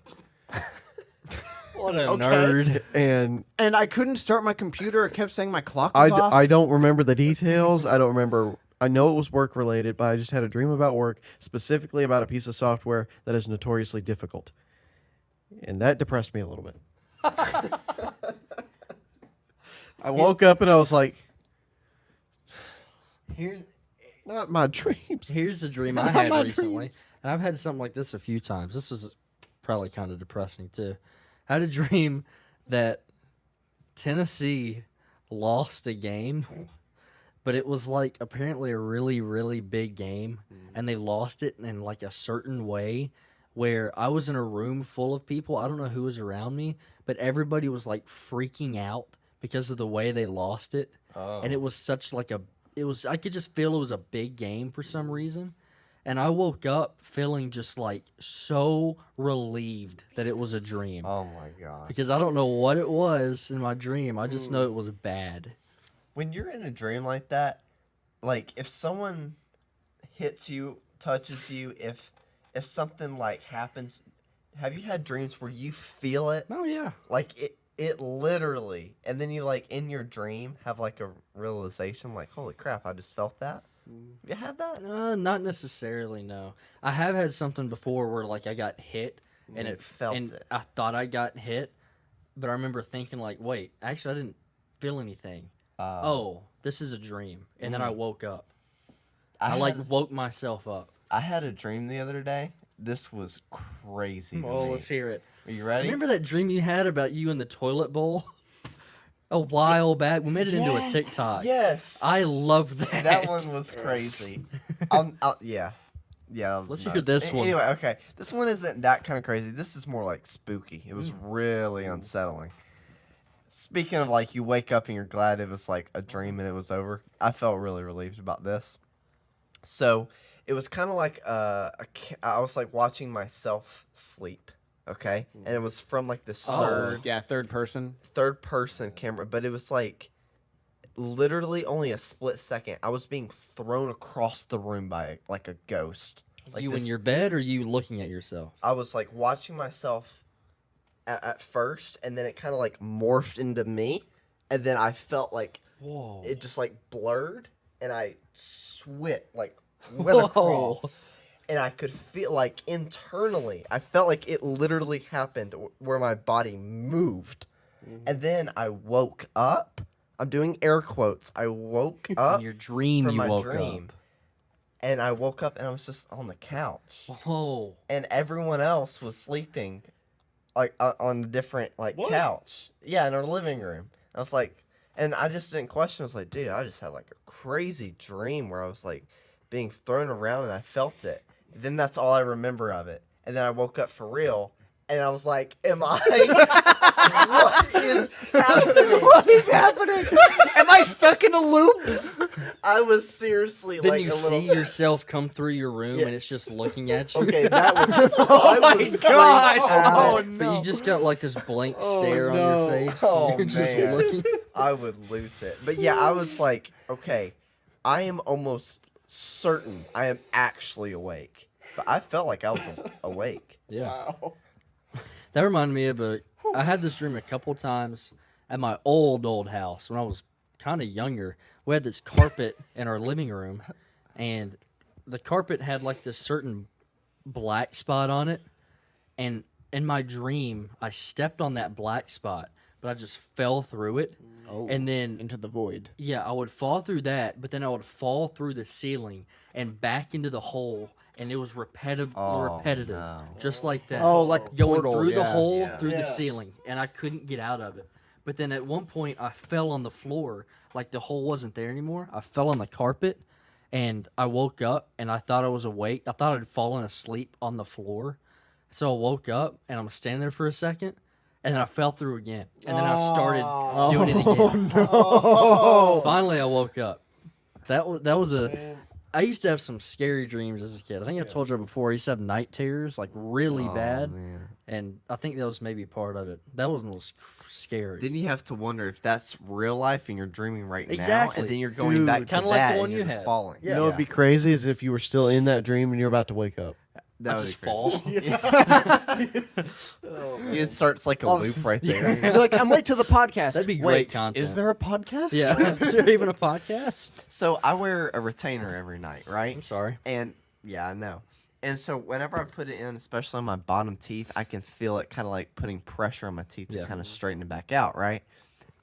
What a Okay. nerd. and And I couldn't start my computer. It kept saying my clock was off. I don't remember the details. I don't remember. I know it was work related, but I just had a dream about work, specifically about a piece of software that is notoriously difficult. And that depressed me a little bit. I woke up and I was like, Here's not my dreams. here's the dream I Not had my recently, dreams. and I've had something like this a few times. This was probably kind of depressing too. I had a dream that Tennessee lost a game, but it was like apparently a really, really big game, and they lost it in like a certain way where I was in a room full of people. I don't know who was around me, but everybody was like freaking out because of the way they lost it. And it was such like I could just feel it was a big game for some reason. And I woke up feeling just like so relieved that it was a dream. Oh my god. Because I don't know what it was in my dream. I just know it was bad. When you're in a dream like that, like if someone hits you, touches you, if something like happens, have you had dreams where you feel it? Oh yeah. Like it literally, and then you like in your dream have like a realization like, holy crap, I just felt that. Have you had that? Not necessarily, no. I have had something before where like I got hit and You it felt and it. I thought I got hit, but I remember thinking like, wait, actually I didn't feel anything. Oh, this is a dream. And then I woke up. I like woke myself up. I had a dream the other day. This was crazy. To Oh, me. let's hear it. Are you ready? Remember that dream you had about you in the toilet bowl? A while back. We made it into a TikTok. Yes. I love that. That one was crazy. Yeah. Yeah. That was Let's hear nuts. this one. Anyway, okay. This one isn't that kind of crazy. This is more like spooky. It was really unsettling. Speaking of like you wake up and you're glad it was like a dream and it was over, I felt really relieved about this. So it was kind of like I was like watching myself sleep. Okay, and it was from like this Oh. Yeah, third person. third person camera, but it was like literally only a split second. I was being thrown across the room by like a ghost. Like you this- in your bed or you looking at yourself? I was like watching myself at first, and then it kind of like morphed into me, and then I felt like Whoa. it just like blurred, and I went Whoa. across. And I could feel like internally, I felt like it literally happened where my body moved. And then I woke up. I'm doing air quotes. I woke up in your dream from you my woke dream. And I woke up and I was just on the couch. up. Whoa. And everyone else was sleeping like on a different like couch. Yeah, in our living room. I was like, and I just didn't question. I was like, dude, I just had like a crazy dream where I was like being thrown around and I felt it. Then that's all I remember of it. And then I woke up for real, and I was like, "Am I? What is happening? What is happening? Am I stuck in a loop? I was seriously Then like you a see little. yourself come through your room Yeah. and it's just looking at you. Okay, that was. Oh I my would freak God. out. Oh, But you just got like this blank Oh, stare on no. your face. Oh, You're just man. looking. I would lose it. But yeah, I was like, okay, I am almost certain I am actually awake. But I felt like I was awake. Yeah. That reminded me of I had this dream a couple times at my old house when I was kind of younger. We had this carpet in our living room, and the carpet had like this certain black spot on it. And in my dream, I stepped on that black spot, but I just fell through it. Oh, And then into the void. yeah, I would fall through that, but then I would fall through the ceiling and back into the hole, and it was repetitive, Oh, no. just like that. Oh, like going portal, through the yeah. hole Yeah. through the ceiling, and I couldn't get out of it. But then at one point, I fell on the floor. Like the hole wasn't there anymore. I fell on the carpet, and I woke up, and I thought I was awake. I thought I'd fallen asleep on the floor. So I woke up, and I'm standing there for a second, and then I fell through again. And then I started doing it again. Finally, I woke up. That was a. I used to have some scary dreams as a kid. I think I told you before. I used to have night terrors, like really bad, man. and I think that was maybe part of it. That one was scary. Then you have to wonder if that's real life and you're dreaming right now, Exactly. and then you're going Dude. back to Kinda like that the one and you're you just had. falling. Yeah. You know what'd be crazy is if you were still in that dream and you're about to wake up. That I would just be crazy. fall. It starts like a loop right there. You're like, I'm late to the podcast. That'd be great Wait, content. Is there a podcast? Yeah. Is there even a podcast? So I wear a retainer every night, right? I'm sorry. And yeah, I know. And so whenever I put it in, especially on my bottom teeth, I can feel it kind of like putting pressure on my teeth to Yeah. kind of straighten it back out, right?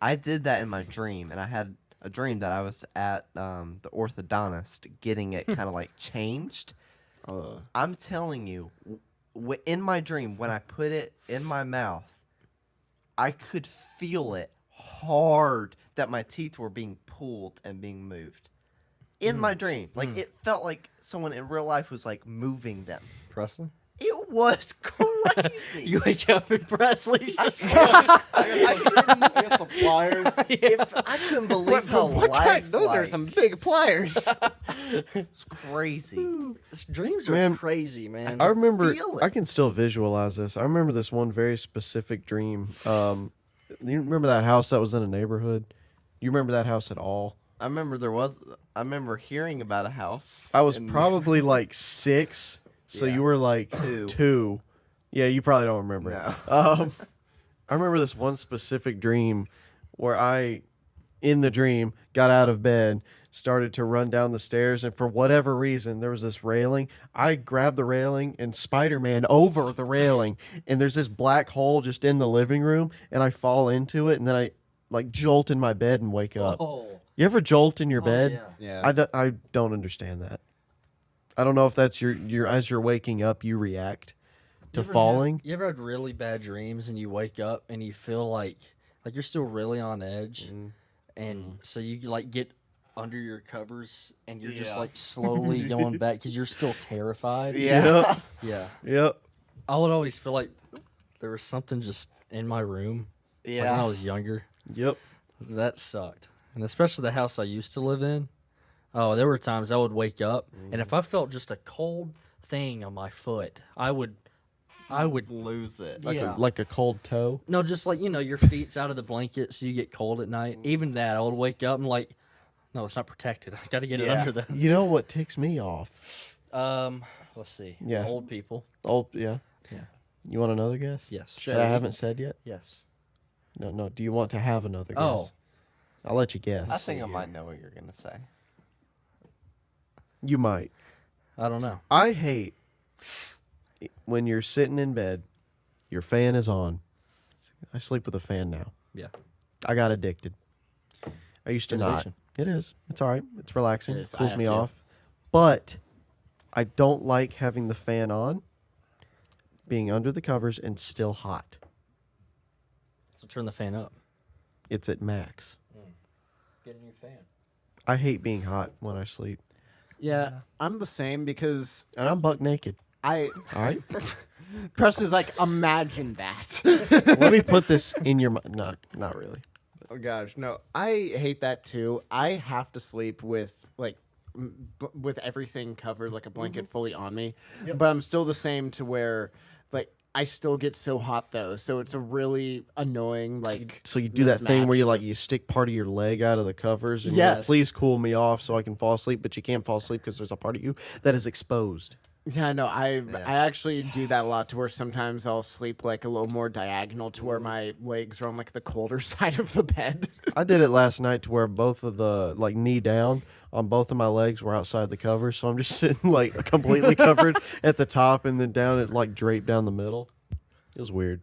I did that in my dream, and I had a dream that I was at the orthodontist getting it kind of like changed. I'm telling you, in my dream, when I put it in my mouth, I could feel it hard that my teeth were being pulled and being moved. In my dream. Like, it felt like someone in real life was, like, moving them. Presley? It was crazy. You wake up and Presley's just. I got some pliers. I couldn't believe how life Those are some big pliers. It's crazy. Dreams are Man, crazy, man. I remember. feel it. I can still visualize this. I remember this one very specific dream. You remember that house that was in a neighborhood? You remember that house at all? I remember hearing about a house. I was in- probably like 6, so Yeah. you were like 2. 2. Yeah, you probably don't remember. No. I remember this one specific dream where I, in the dream, got out of bed, started to run down the stairs, and for whatever reason, there was this railing. I grabbed the railing and Spider-Man over the railing, and there's this black hole just in the living room, and I fall into it, and then I like jolt in my bed and wake up. Oh. You ever jolt in your bed? Yeah. Yeah. I don't understand that. I don't know if that's your as you're waking up, you react to falling. You ever had really bad dreams and you wake up and you feel like you're still really on edge, and so you like get under your covers and you're just Yeah. like slowly going back because you're still terrified. Yeah. Yeah. Yep. I would always feel like there was something just in my room. Like when I Yeah. was younger. Yep. That sucked. And especially the house I used to live in. Oh, there were times I would wake up and if I felt just a cold thing on my foot, I would Lose it. yeah. Like a cold toe. No, just like, your feet's out of the blanket so you get cold at night. Even that, I would wake up and like, no, it's not protected. I got to get it Yeah. under them. You know what ticks me off? Let's see. Yeah. Old people. Oh, yeah. Yeah. You want another guess? Yes. That I haven't said yet? Yes. No. Do you want to have another guess? Oh. I'll let you guess. I think I might know what you're gonna say. You might. I don't know. I hate when you're sitting in bed, your fan is on. I sleep with a fan now. Yeah. I got addicted. I used to not. Motivation. It is. It's all right. It's relaxing. It is. I Cools have me to. off. But I don't like having the fan on, being under the covers, and still hot. So turn the fan up. It's at max. Get a new fan. I hate being hot when I sleep. Yeah, I'm the same because And I'm buck naked. I All right? Preston's like, imagine that. Let me put this in your mind. No, not really. Oh gosh, no. I hate that too. I have to sleep with like with everything covered, like a blanket fully on me. But I'm still the same to where like I still get so hot though. So it's a really annoying like So you do that thing where mismatch. you stick part of your leg out of the covers and Yes. please cool me off so I can fall asleep, but you can't fall asleep because there's a part of you that is exposed. Yeah, no, I actually do that a lot to where sometimes I'll sleep like a little more diagonal to where my legs are on like the colder side of the bed. I did it last night to where both of the knee down on both of my legs were outside the covers, so I'm just sitting like completely covered at the top and then down it like draped down the middle. It was weird.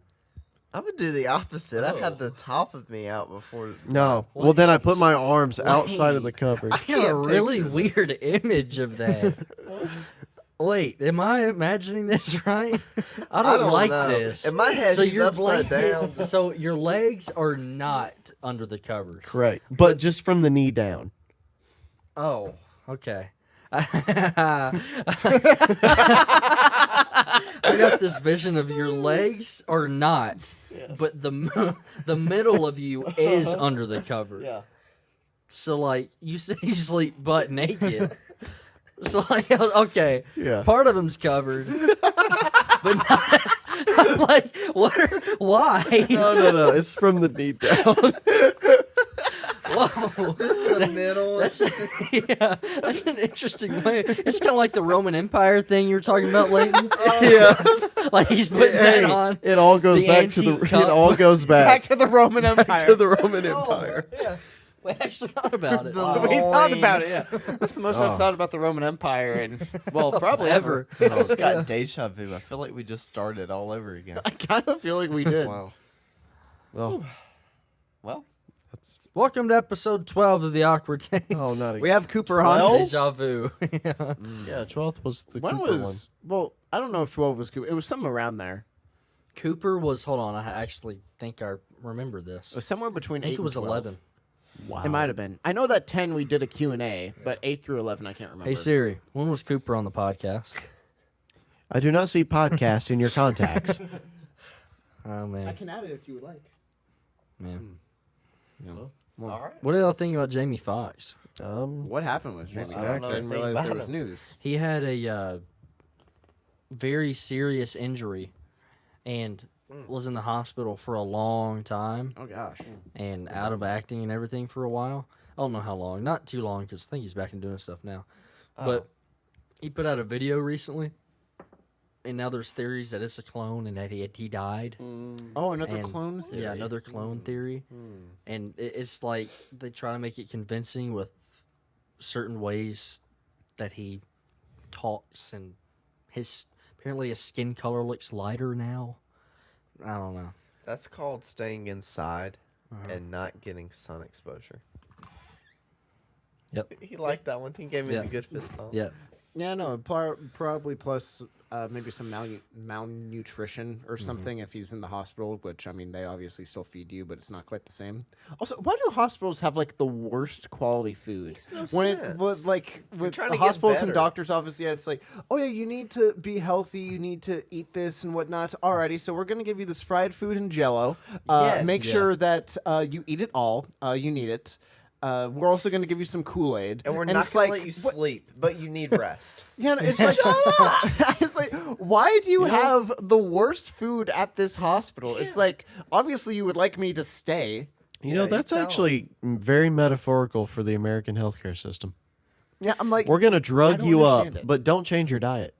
I would do the opposite. I'd have the top of me out before. No. Well, then I put my arms outside of the covers. I got a really weird image of that. Wait, am I imagining this right? I don't like know. this. In my head, he's your upside down. So your legs are not under the covers. Correct. But just from the knee down. Oh, okay. I got this vision of your legs are not, but the middle of you is under the cover. Yeah. So like you say you sleep butt naked. So like okay, Yeah. part of him's covered, but not, I'm like why? No. It's from the knee down. Whoa. The middle. That's that's an interesting way. It's kind of like the Roman Empire thing you were talking about, Leighton. Yeah. Like he's putting Hey, that on. it all goes The back to antique the. cup. It all goes Back back to the Roman Empire. to the Roman Empire. Yeah, we actually thought about it. The- We thought Loin. about it, yeah. That's the most I've thought about the Roman Empire in, well, probably ever. I just got deja vu. I feel like we just started all over again. I kind of feel like we did. Wow. Well, Well, that's. Welcome to episode 12 of the Awkward Takes. Oh, not again. We have Cooper on. 12? Deja vu. Yeah. Yeah, 12th was the When Cooper was, well, I don't know if 12 was Cooper. It was something around there. Cooper was, hold on, I actually think I remember It this. was somewhere between I think 8 it was and 12. 11. one. Wow. It might have been. I know that 10 we did a Q&A, but 8 through 11 I can't remember. Hey Siri, when was Cooper on the podcast? I do not see podcast in your contacts. Oh I man, can add it if you would like. man. Well, all right. What did y'all think about Jamie Foxx? what happened with Jamie I don't Foxx? know I didn't anything realize there about was him. news. He had a very serious injury and was in the hospital for a long time Oh, gosh. and out of acting and everything for a while. I don't know how long. Not too long because I think he's back and doing stuff now. But he put out a video recently, and now there's theories that it's a clone and that he died. Oh, another And- clone theory. Yeah, another clone theory. And it's like they try to make it convincing with certain ways that he talks, and apparently his skin color looks lighter now. I don't know. That's called staying inside and not getting sun exposure. Yep. He liked that one. He gave me Yeah. the good fist bump. Yeah. Yeah, no, probably plus maybe some malnutrition or something if he's in the hospital, which, I mean, they obviously still feed you, but it's not quite the same. Also, why do hospitals have, like, the worst quality food? Makes no When sense. with trying the to get hospitals and better. doctors' office, yeah, it's like, oh, yeah, you need to be healthy, you need to eat this and whatnot. Alrighty, so we're going to give you this fried food and Jell-O. Yes. Make Yeah. sure that you eat it all. You need it. We're also going to give you some Kool-Aid. And we're not it's going like, to let you what- sleep, but you need rest. Yeah, no, it's like, it's like, why do you have the worst food at this hospital? It's like, obviously, you would like me to stay. You know, Yeah, you that's tell 'em. actually very metaphorical for the American healthcare system. Yeah, I'm like, We're going to drug don't you up, understand it. but don't change your diet.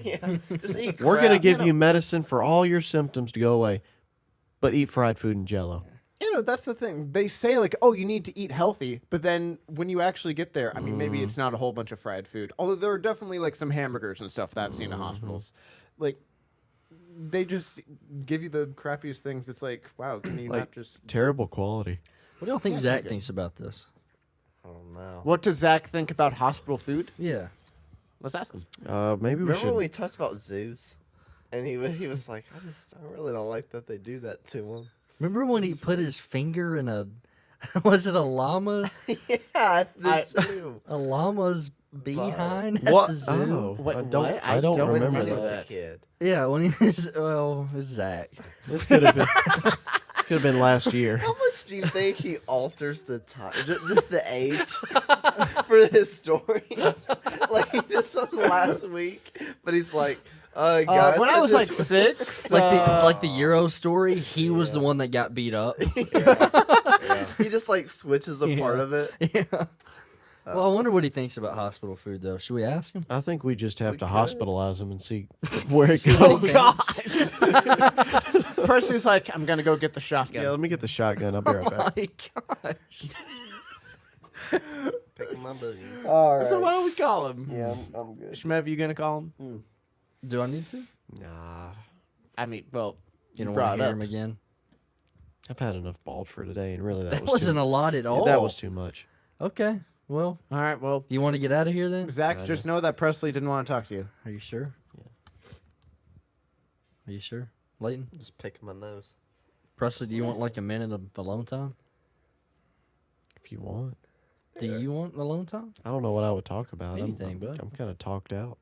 Yeah. Just eat We're going to crap. give you medicine for all your symptoms to go away, but eat fried food and Jell-O. you know, that's the thing. They say like, oh, you need to eat healthy, but then when you actually get there, I mean, maybe it's not a whole bunch of fried food. Although there are definitely like some hamburgers and stuff that I've seen in hospitals. Like, they just give you the crappiest things. It's like, wow, can you not Like- just? Terrible quality. What do y'all think Yeah, Zach pretty good. thinks about this? Oh, no. What does Zach think about hospital food? Yeah. Let's ask him. Maybe we Remember should. when we talked about zoos? And he was like, I really don't like that they do that to him. Remember when he put his finger in a, was it a llama? Yeah, at the I- zoo. A llama's behind at What? the zoo? Oh, Wait, I don't. what? I don't don't When remember he was that. a kid. Yeah, when he was, well, it's Zach. This could have been. Could have been last year. How much do you think he alters the time, just the age for his stories? Like he did something last week, but he's like, guys, when I was like just- 6, Like the Euro story, he was the one that got beat up. he just like switches a part Yeah. of it. Yeah. Well, I wonder what he thinks about hospital food, though. Should we ask him? I think we just have to could. hospitalize him and see where it See what he goes. thinks. Percy's like, I'm gonna go get the shotgun. Yeah, let me get the shotgun. I'll be right Oh back. my gosh. Picking my boogies. All So why don't we call him? Yeah, I'm good. Shmev, you gonna call him? Do I need to? Nah, I mean, well, You don't brought want to hear up. him again? I've had enough bald for today, and really That was wasn't too, a lot at all. That was too much. Okay. Well, All right. Well, you want to get out of here then? Zach, Kinda. just know that Presley didn't want to talk to you. Are you sure? Yeah. Are you sure, Leighton? Just picking my nose. Presley, do you want like a minute of alone time? If you want. Do you want alone time? I don't know what I would talk about. Anything, I'm, bud. I'm kind of talked out.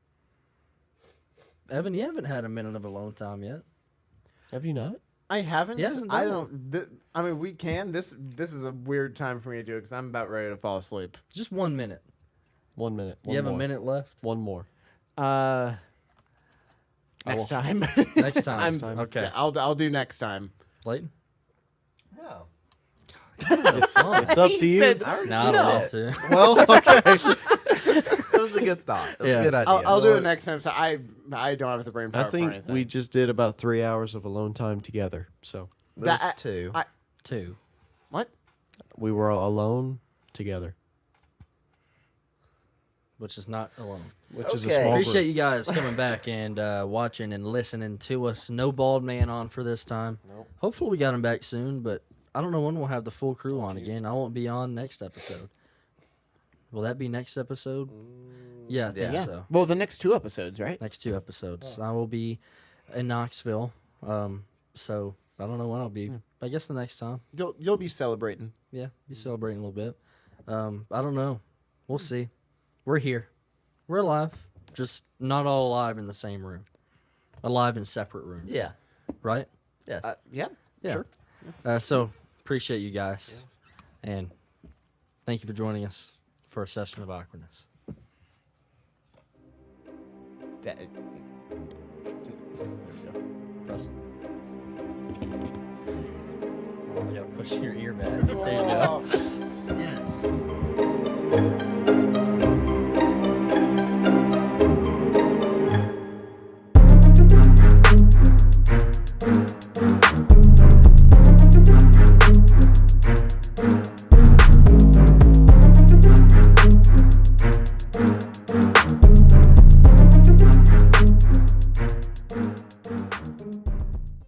Evan, you haven't had a minute of alone time yet. Have you not? I haven't. He hasn't I done don't. I mean, we can. This is a weird time for me to do it because I'm about ready to fall asleep. Just 1 minute. 1 minute. You have more. a minute left. One more. Next time. Next time. I'm- Okay. yeah, I'll do next time. Leighton? No. It's up to you. said- I already No, I did don't want it. to. Well, okay. That was a good thought. That was Yeah. a good idea. I'll do it next time. So I don't have the brain power I for think anything. we just did about 3 hours of alone time together. So There's That- two. 2. What? we were alone together, Which is not alone. which is a Okay. small Appreciate group. you guys coming back and watching and listening to us. No bald man on for this time. Nope. Hopefully we got him back soon, but I don't know when we'll have the full crew on again. I won't be on next episode. Will that be next episode? Yeah, I think Yeah. so. Well, the next 2 episodes, right? Next 2 episodes. I will be in Knoxville. So I don't know when I'll be. I guess the next time. You'll be celebrating. Yeah, be celebrating a little bit. I don't know. We'll see. We're here. We're alive. Just not all alive in the same room. Alive in separate rooms. Yeah. Right? Yes. Yeah. Yeah. Sure. So appreciate you guys. And thank you for joining us for a session of awkwardness. Press. Oh, you gotta push your ear back. There you go.